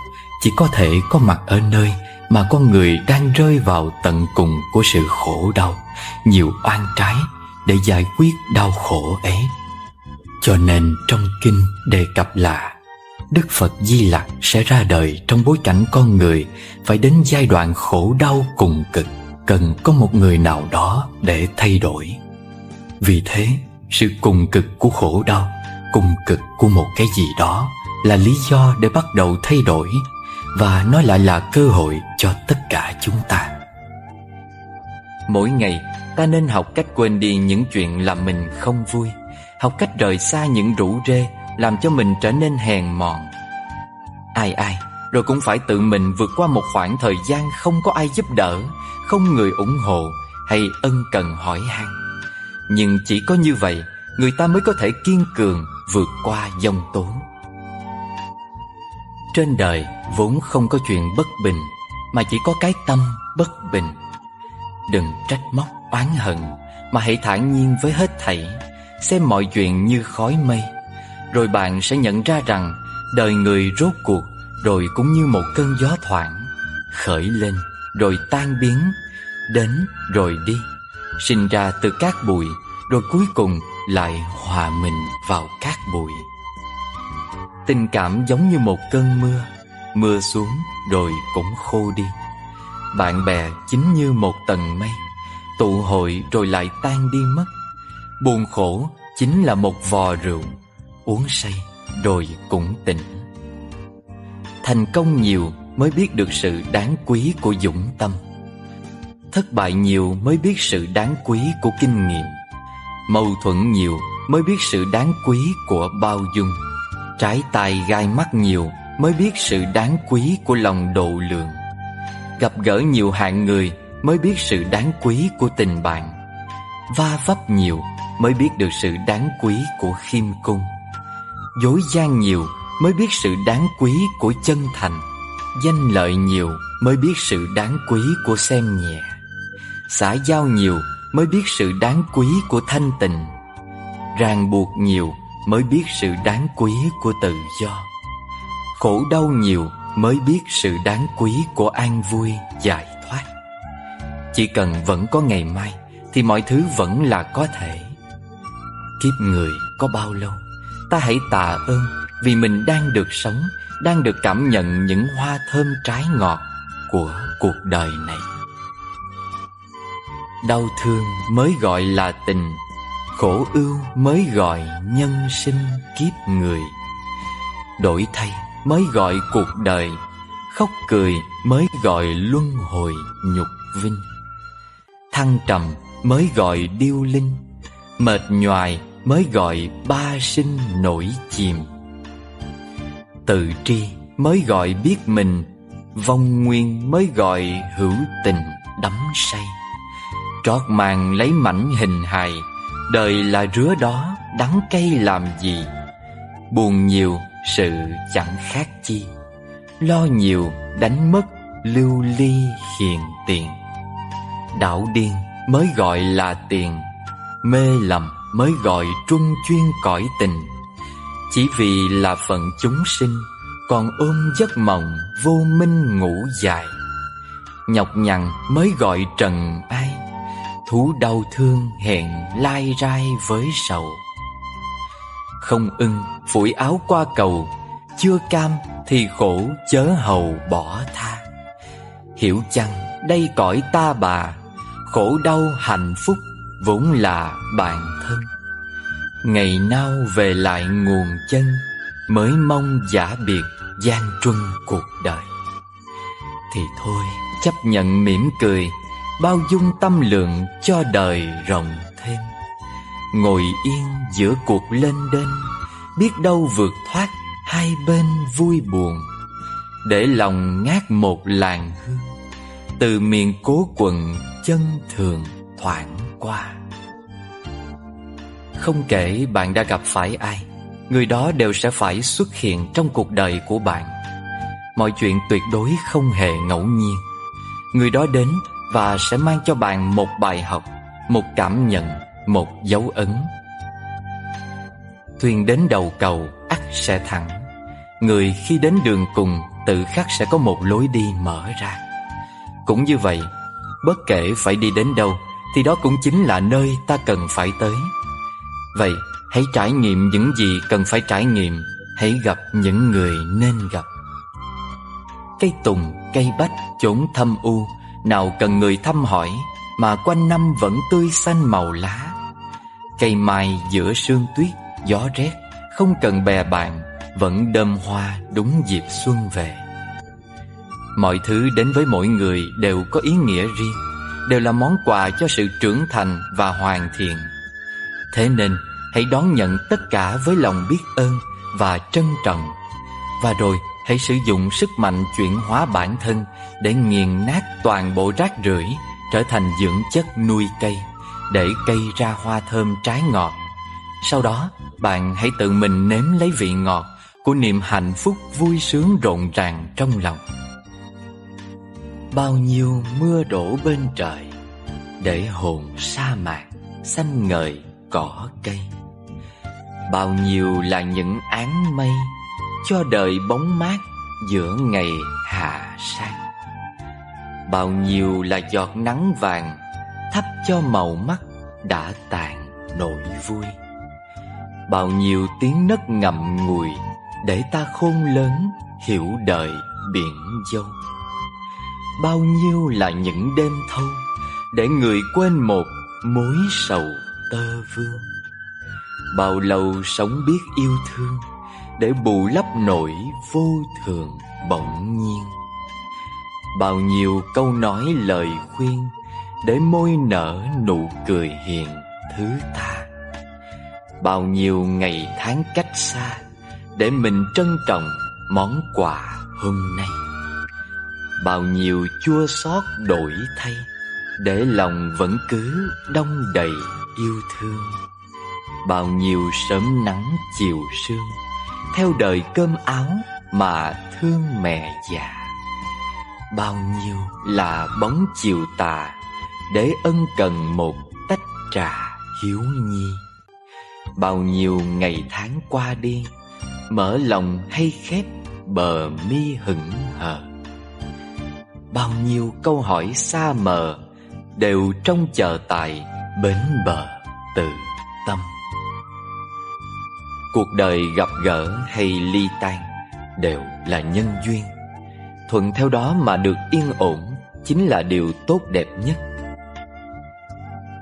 chỉ có thể có mặt ở nơi mà con người đang rơi vào tận cùng của sự khổ đau, nhiều oan trái để giải quyết đau khổ ấy. Cho nên trong kinh đề cập là Đức Phật Di Lặc sẽ ra đời trong bối cảnh con người phải đến giai đoạn khổ đau cùng cực, cần có một người nào đó để thay đổi. Vì thế, sự cùng cực của khổ đau, cùng cực của một cái gì đó là lý do để bắt đầu thay đổi, và nó lại là cơ hội cho tất cả chúng ta. Mỗi ngày, ta nên học cách quên đi những chuyện làm mình không vui, học cách rời xa những rủ rê làm cho mình trở nên hèn mọn. Ai rồi cũng phải tự mình vượt qua một khoảng thời gian không có ai giúp đỡ, không người ủng hộ hay ân cần hỏi han. Nhưng chỉ có như vậy người ta mới có thể kiên cường vượt qua giông tố. Trên đời vốn không có chuyện bất bình, mà chỉ có cái tâm bất bình. Đừng trách móc oán hận, mà hãy thản nhiên với hết thảy, xem mọi chuyện như khói mây. Rồi bạn sẽ nhận ra rằng đời người rốt cuộc rồi cũng như một cơn gió thoảng, khởi lên rồi tan biến, đến rồi đi, sinh ra từ cát bụi, rồi cuối cùng lại hòa mình vào cát bụi. Tình cảm giống như một cơn mưa, mưa xuống rồi cũng khô đi. Bạn bè chính như một tầng mây, tụ hội rồi lại tan đi mất. Buồn khổ chính là một vò rượu, uống say rồi cũng tỉnh. Thành công nhiều mới biết được sự đáng quý của dũng tâm. Thất bại nhiều mới biết sự đáng quý của kinh nghiệm. Mâu thuẫn nhiều mới biết sự đáng quý của bao dung. Trái tai gai mắt nhiều mới biết sự đáng quý của lòng độ lượng. Gặp gỡ nhiều hạng người mới biết sự đáng quý của tình bạn. Va vấp nhiều mới biết được sự đáng quý của khiêm cung. Dối gian nhiều mới biết sự đáng quý của chân thành. Danh lợi nhiều mới biết sự đáng quý của xem nhẹ. Xã giao nhiều mới biết sự đáng quý của thanh tịnh. Ràng buộc nhiều mới biết sự đáng quý của tự do. Khổ đau nhiều mới biết sự đáng quý của an vui giải thoát. Chỉ cần vẫn có ngày mai thì mọi thứ vẫn là có thể. Kiếp người có bao lâu, ta hãy tạ ơn vì mình đang được sống, đang được cảm nhận những hoa thơm trái ngọt của cuộc đời này. Đau thương mới gọi là tình, khổ ưu mới gọi nhân sinh kiếp người. Đổi thay mới gọi cuộc đời, khóc cười mới gọi luân hồi nhục vinh. Thăng trầm mới gọi điêu linh, mệt nhoài mới gọi ba sinh nổi chìm. Tự tri mới gọi biết mình, vong nguyên mới gọi hữu tình đắm say. Trót màn lấy mảnh hình hài, đời là rứa đó đắng cay làm gì. Buồn nhiều sự chẳng khác chi, lo nhiều đánh mất lưu ly hiền tiền. Đảo điên mới gọi là tiền, mê lầm mới gọi truân chuyên cõi tình. Chỉ vì là phận chúng sinh, còn ôm giấc mộng vô minh ngủ dài. Nhọc nhằn mới gọi trần ai, thú đau thương hẹn lai rai với sầu. Không ưng phủi áo qua cầu, chưa cam thì khổ chớ hầu bỏ tha. Hiểu chăng đây cõi ta bà, khổ đau hạnh phúc vốn là bạn thân. Ngày nào về lại nguồn chân, mới mong giả biệt gian truân cuộc đời. Thì thôi chấp nhận mỉm cười, bao dung tâm lượng cho đời rộng thêm. Ngồi yên giữa cuộc lên đên, biết đâu vượt thoát hai bên vui buồn. Để lòng ngát một làn hương, từ miền cố quận chân thường thoảng qua. Không kể bạn đã gặp phải ai, người đó đều sẽ phải xuất hiện trong cuộc đời của bạn. Mọi chuyện tuyệt đối không hề ngẫu nhiên. Người đó đến và sẽ mang cho bạn một bài học, một cảm nhận, một dấu ấn. Thuyền đến đầu cầu ắt sẽ thẳng. Người khi đến đường cùng tự khắc sẽ có một lối đi mở ra. Cũng như vậy, bất kể phải đi đến đâu thì đó cũng chính là nơi ta cần phải tới. Vậy hãy trải nghiệm những gì cần phải trải nghiệm, hãy gặp những người nên gặp. Cây tùng, cây bách chốn thâm u, nào cần người thăm hỏi, mà quanh năm vẫn tươi xanh màu lá. Cây mai giữa sương tuyết, gió rét, không cần bè bạn, vẫn đơm hoa đúng dịp xuân về. Mọi thứ đến với mỗi người đều có ý nghĩa riêng, đều là món quà cho sự trưởng thành và hoàn thiện. Thế nên hãy đón nhận tất cả với lòng biết ơn và trân trọng. Và rồi hãy sử dụng sức mạnh chuyển hóa bản thân để nghiền nát toàn bộ rác rưởi, trở thành dưỡng chất nuôi cây, để cây ra hoa thơm trái ngọt. Sau đó bạn hãy tự mình nếm lấy vị ngọt của niềm hạnh phúc vui sướng rộn ràng trong lòng. Bao nhiêu mưa đổ bên trời, để hồn sa mạc xanh ngời cỏ cây. Bao nhiêu là những áng mây, cho đời bóng mát giữa ngày hạ sang. Bao nhiêu là giọt nắng vàng, thắp cho màu mắt đã tàn nỗi vui. Bao nhiêu tiếng nấc ngậm ngùi, để ta khôn lớn hiểu đời biển dâu. Bao nhiêu là những đêm thâu, để người quên một mối sầu tơ vương. Bao lâu sống biết yêu thương, để bù lấp nỗi vô thường bỗng nhiên. Bao nhiêu câu nói lời khuyên, để môi nở nụ cười hiền thứ tha. Bao nhiêu ngày tháng cách xa, để mình trân trọng món quà hôm nay. Bao nhiêu chua xót đổi thay, để lòng vẫn cứ đong đầy yêu thương. Bao nhiêu sớm nắng chiều sương, theo đời cơm áo mà thương mẹ già. Bao nhiêu là bóng chiều tà, để ân cần một tách trà hiếu nhi. Bao nhiêu ngày tháng qua đi, mở lòng hay khép bờ mi hững hờ. Bao nhiêu câu hỏi xa mờ, đều trông chờ tại bến bờ tự tâm. Cuộc đời gặp gỡ hay ly tan đều là nhân duyên. Thuận theo đó mà được yên ổn chính là điều tốt đẹp nhất.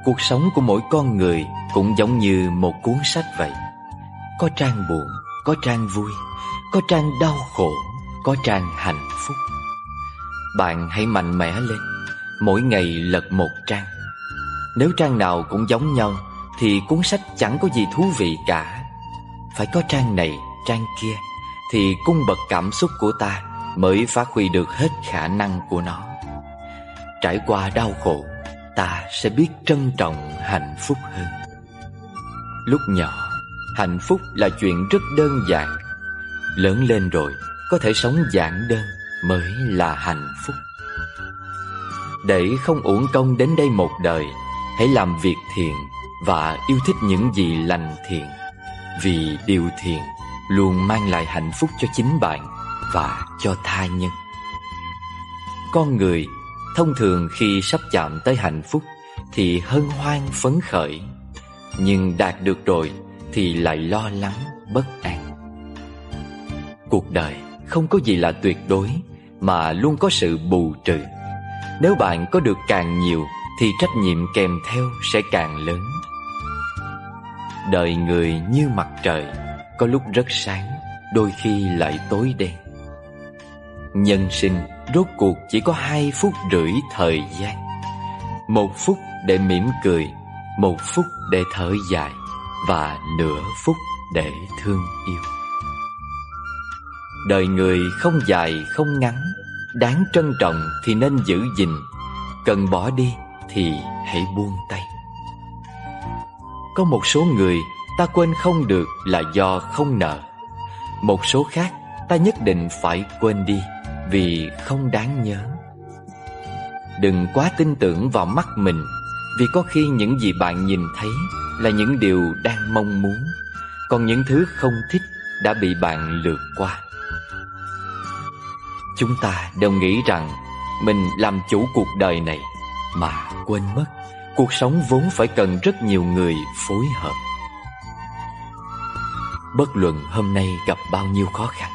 Cuộc sống của mỗi con người cũng giống như một cuốn sách vậy. Có trang buồn, có trang vui, có trang đau khổ, có trang hạnh phúc. Bạn hãy mạnh mẽ lên, mỗi ngày lật một trang. Nếu trang nào cũng giống nhau thì cuốn sách chẳng có gì thú vị cả. Phải có trang này, trang kia, thì cung bậc cảm xúc của ta mới phát huy được hết khả năng của nó. Trải qua đau khổ, ta sẽ biết trân trọng hạnh phúc hơn. Lúc nhỏ, hạnh phúc là chuyện rất đơn giản. Lớn lên rồi, có thể sống giản đơn mới là hạnh phúc. Để không uổng công đến đây một đời, hãy làm việc thiện và yêu thích những gì lành thiện. Vì điều thiện luôn mang lại hạnh phúc cho chính bạn và cho tha nhân. Con người thông thường khi sắp chạm tới hạnh phúc thì hân hoan phấn khởi, nhưng đạt được rồi thì lại lo lắng bất an. Cuộc đời không có gì là tuyệt đối, mà luôn có sự bù trừ. Nếu bạn có được càng nhiều thì trách nhiệm kèm theo sẽ càng lớn. Đời người như mặt trời, có lúc rất sáng, đôi khi lại tối đen. Nhân sinh rốt cuộc chỉ có 2,5 phút thời gian. 1 phút để mỉm cười, 1 phút để thở dài, và nửa phút để thương yêu. Đời người không dài không ngắn, đáng trân trọng thì nên giữ gìn, cần bỏ đi thì hãy buông tay. Có một số người ta quên không được là do không nợ. Một số khác ta nhất định phải quên đi vì không đáng nhớ. Đừng quá tin tưởng vào mắt mình, vì có khi những gì bạn nhìn thấy là những điều đang mong muốn, còn những thứ không thích đã bị bạn lướt qua. Chúng ta đều nghĩ rằng mình làm chủ cuộc đời này, mà quên mất cuộc sống vốn phải cần rất nhiều người phối hợp. Bất luận hôm nay gặp bao nhiêu khó khăn,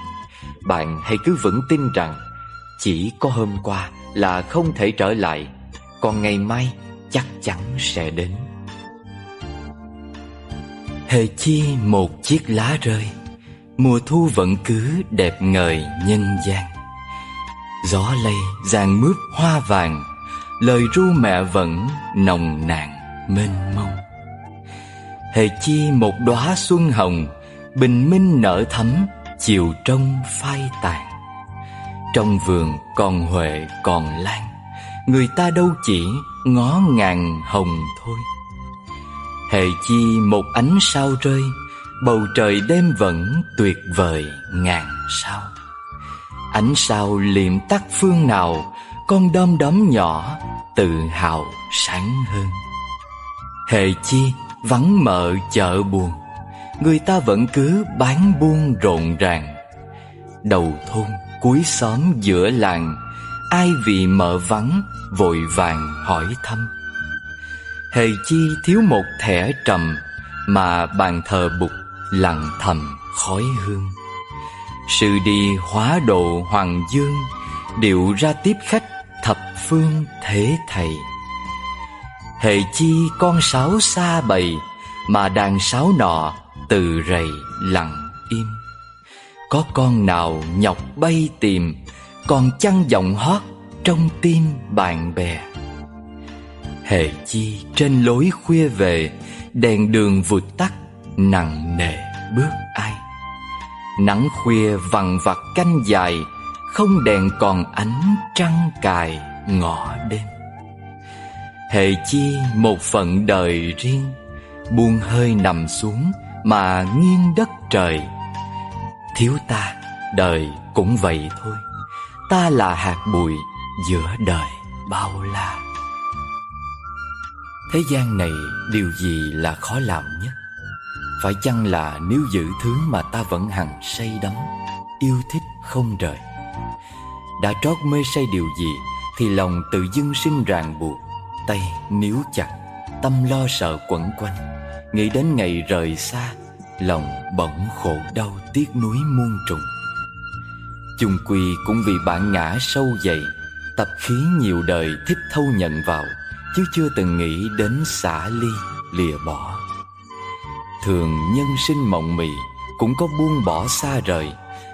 bạn hãy cứ vững tin rằng chỉ có hôm qua là không thể trở lại, còn ngày mai chắc chắn sẽ đến. Hễ chi một chiếc lá rơi, mùa thu vẫn cứ đẹp ngời nhân gian. Gió lay ràng mướp hoa vàng, lời ru mẹ vẫn nồng nàn mênh mông. Hễ chi một đóa xuân hồng, bình minh nở thắm, chiều trong phai tàn. Trong vườn còn huệ còn lan, người ta đâu chỉ ngó ngàng hồng thôi. Hễ chi một ánh sao rơi, bầu trời đêm vẫn tuyệt vời ngàn sao. Ánh sao liệm tắt phương nào, con đom đóm nhỏ tự hào sáng hơn. Hễ chi vắng mợ chợ buồn, người ta vẫn cứ bán buôn rộn ràng. Đầu thôn cuối xóm giữa làng, ai vì mợ vắng vội vàng hỏi thăm. Hễ chi thiếu một thẻ trầm, mà bàn thờ Bụt lặng thầm khói hương. Sư đi hóa độ hoàng dương, điệu ra tiếp khách thập phương thế thầy. Hễ chi con sáo xa bầy, mà đàn sáo nọ từ rầy lặng im. Có con nào nhọc bay tìm, còn chăng giọng hót trong tim bạn bè. Hễ chi trên lối khuya về, đèn đường vụt tắt nặng nề bước ai. Nắng khuya vằn vặt canh dài, không đèn còn ánh trăng cài ngõ đêm. Hễ chi một phận đời riêng, buông hơi nằm xuống mà nghiêng đất trời. Thiếu ta đời cũng vậy thôi, ta là hạt bụi giữa đời bao la. Thế gian này điều gì là khó làm nhất? Phải chăng là nếu giữ thứ mà ta vẫn hằng say đắm, yêu thích không rời? Đã trót mê say điều gì thì lòng tự dưng sinh ràng buộc, tay níu chặt, tâm lo sợ quẩn quanh. Nghĩ đến ngày rời xa, lòng bỗng khổ đau tiếc nuối muôn trùng. Chung quy cũng vì bản ngã sâu dày, tập khí nhiều đời thích thâu nhận vào, chứ chưa từng nghĩ đến xả ly lìa bỏ. Thường nhân sinh mộng mị, cũng có buông bỏ xa rời,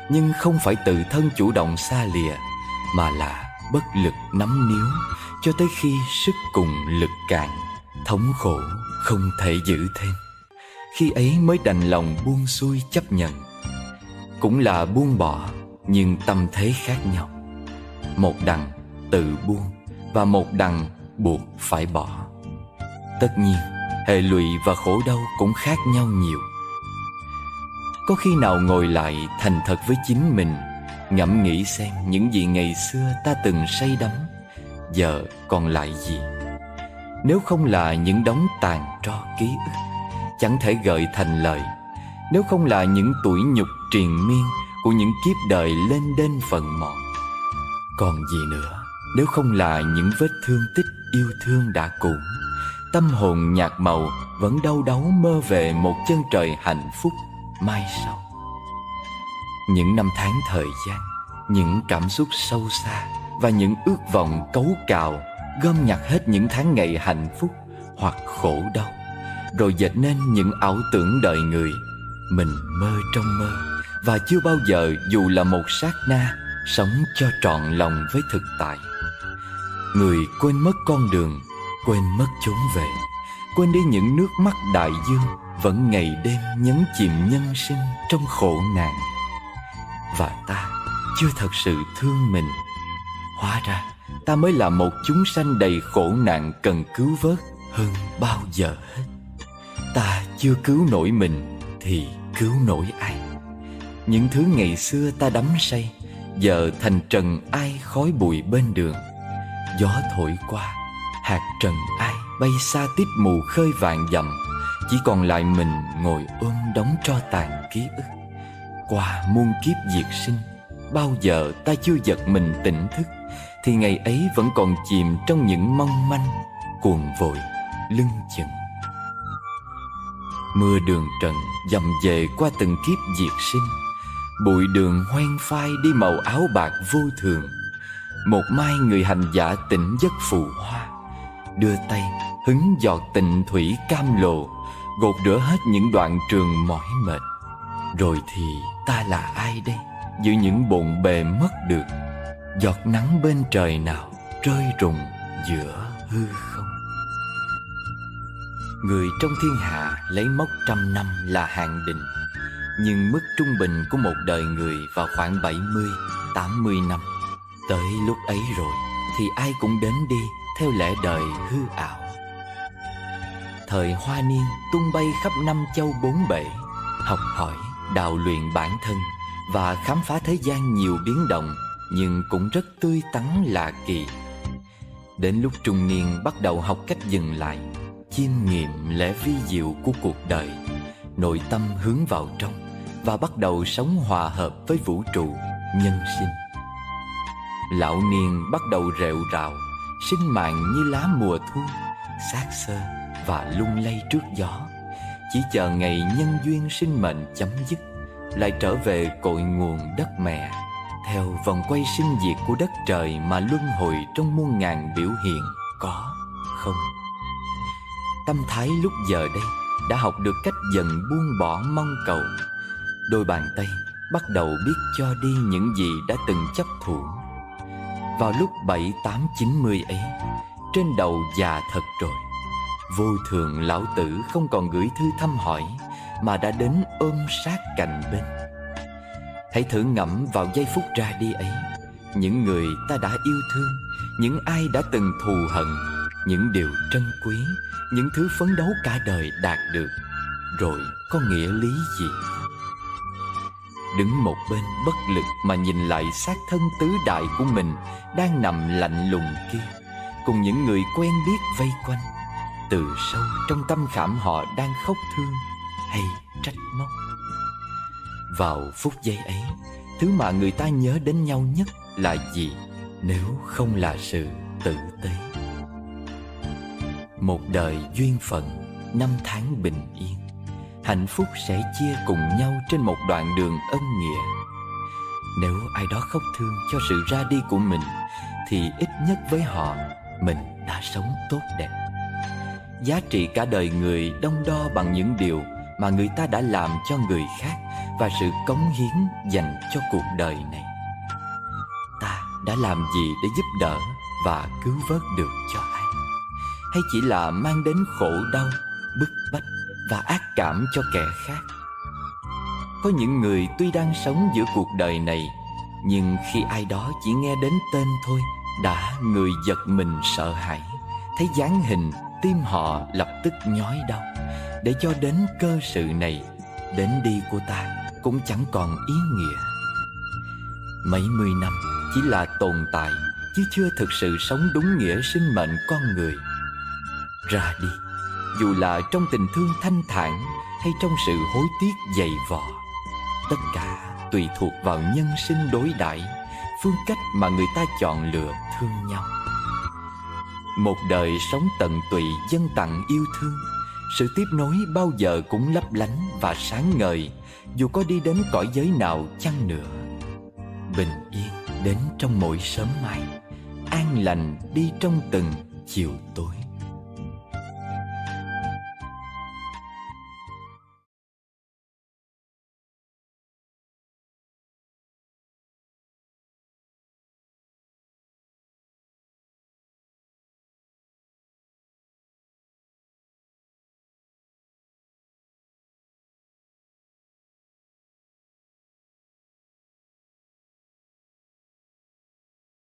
nhưng không phải tự thân chủ động xa lìa, mà là bất lực nắm níu cho tới khi sức cùng lực cạn, thống khổ không thể giữ thêm. Khi ấy mới đành lòng buông xuôi chấp nhận. Cũng là buông bỏ, nhưng tâm thế khác nhau. Một đằng tự buông, và một đằng buộc phải bỏ. Tất nhiên hệ lụy và khổ đau cũng khác nhau nhiều. Có khi nào ngồi lại thành thật với chính mình, ngẫm nghĩ xem những gì ngày xưa ta từng say đắm, giờ còn lại gì? Nếu không là những đống tàn tro ký ức chẳng thể gợi thành lời, nếu không là những tủi nhục triền miên của những kiếp đời lên đên phần mòn, còn gì nữa? Nếu không là những vết thương tích yêu thương đã cũ, tâm hồn nhạt màu vẫn đau đáu mơ về một chân trời hạnh phúc mai sau. Những năm tháng thời gian, những cảm xúc sâu xa và những ước vọng cấu cào gom nhặt hết những tháng ngày hạnh phúc hoặc khổ đau, rồi dệt nên những ảo tưởng đời người. Mình mơ trong mơ, và chưa bao giờ dù là một sát na sống cho trọn lòng với thực tại. Người quên mất con đường, quên mất chốn về, quên đi những nước mắt đại dương vẫn ngày đêm nhấn chìm nhân sinh trong khổ nạn. Và ta chưa thật sự thương mình. Hóa ra ta mới là một chúng sanh đầy khổ nạn cần cứu vớt hơn bao giờ hết. Ta chưa cứu nổi mình thì cứu nổi ai? Những thứ ngày xưa ta đắm say, giờ thành trần ai khói bụi bên đường. Gió thổi qua, hạt trần ai bay xa tít mù khơi vạn dặm. Chỉ còn lại mình ngồi ôm đống tro tàn ký ức. Qua muôn kiếp diệt sinh, bao giờ ta chưa giật mình tỉnh thức, thì ngày ấy vẫn còn chìm trong những mong manh cuồng vội lưng chừng. Mưa đường trần dầm về qua từng kiếp diệt sinh, bụi đường hoen phai đi màu áo bạc vô thường. Một mai người hành giả tỉnh giấc phù hoa, đưa tay hứng giọt tịnh thủy cam lộ, gột rửa hết những đoạn trường mỏi mệt. Rồi thì ta là ai đây, giữa những bộn bề mất được, giọt nắng bên trời nào rơi rụng giữa hư không. Người trong thiên hạ lấy mốc 100 năm là hạn định, nhưng mức trung bình của một đời người vào khoảng 70-80 năm. Tới lúc ấy rồi thì ai cũng đến đi theo lẽ đời hư ảo. thời hoa niên tung bay khắp năm châu bốn bể, học hỏi, đào luyện bản thân và khám phá thế gian nhiều biến động, nhưng cũng rất tươi tắn lạ kỳ. Đến lúc trung niên bắt đầu học cách dừng lại, chiêm nghiệm lẽ vi diệu của cuộc đời, nội tâm hướng vào trong và bắt đầu sống hòa hợp với vũ trụ, nhân sinh. Lão niên bắt đầu rệu rạo, sinh mạng như lá mùa thu, xác xơ và lung lay trước gió, chỉ chờ ngày nhân duyên sinh mệnh chấm dứt, lại trở về cội nguồn đất mẹ, theo vòng quay sinh diệt của đất trời mà luân hồi trong muôn ngàn biểu hiện có, không. Tâm thái lúc giờ đây đã học được cách dần buông bỏ mong cầu. Đôi bàn tay bắt đầu biết cho đi những gì đã từng chấp thủ. Vào lúc 7, 8, 90 ấy, trên đầu già thật rồi, vô thường lão tử không còn gửi thư thăm hỏi, mà đã đến ôm sát cạnh bên. Hãy thử ngẫm vào giây phút ra đi ấy, những người ta đã yêu thương, những ai đã từng thù hận, những điều trân quý, những thứ phấn đấu cả đời đạt được, rồi có nghĩa lý gì? Đứng một bên bất lực mà nhìn lại xác thân tứ đại của mình đang nằm lạnh lùng kia, cùng những người quen biết vây quanh, từ sâu trong tâm khảm họ đang khóc thương hay trách móc. Vào phút giây ấy, thứ mà người ta nhớ đến nhau nhất là gì nếu không là sự tử tế? Một đời duyên phận, năm tháng bình yên, hạnh phúc sẽ chia cùng nhau trên một đoạn đường ân nghĩa. Nếu ai đó khóc thương cho sự ra đi của mình, thì ít nhất với họ, mình đã sống tốt đẹp. Giá trị cả đời người đong đo bằng những điều mà người ta đã làm cho người khác và sự cống hiến dành cho cuộc đời này. Ta đã làm gì để giúp đỡ và cứu vớt được cho ai? Hay chỉ là mang đến khổ đau, bức bách và ác cảm cho kẻ khác? Có những người tuy đang sống giữa cuộc đời này, nhưng khi ai đó chỉ nghe đến tên thôi đã người giật mình sợ hãi, thấy dáng hình tim họ lập tức nhói đau. Để cho đến cơ sự này, đến đi của ta cũng chẳng còn ý nghĩa. Mấy mươi năm chỉ là tồn tại, chứ chưa thực sự sống đúng nghĩa sinh mệnh con người. Ra đi, dù là trong tình thương thanh thản hay trong sự hối tiếc dày vò, tất cả tùy thuộc vào nhân sinh đối đãi, phương cách mà người ta chọn lựa thương nhau. Một đời sống tận tụy dâng tặng yêu thương, sự tiếp nối bao giờ cũng lấp lánh và sáng ngời, dù có đi đến cõi giới nào chăng nữa. Bình yên đến trong mỗi sớm mai, an lành đi trong từng chiều tối.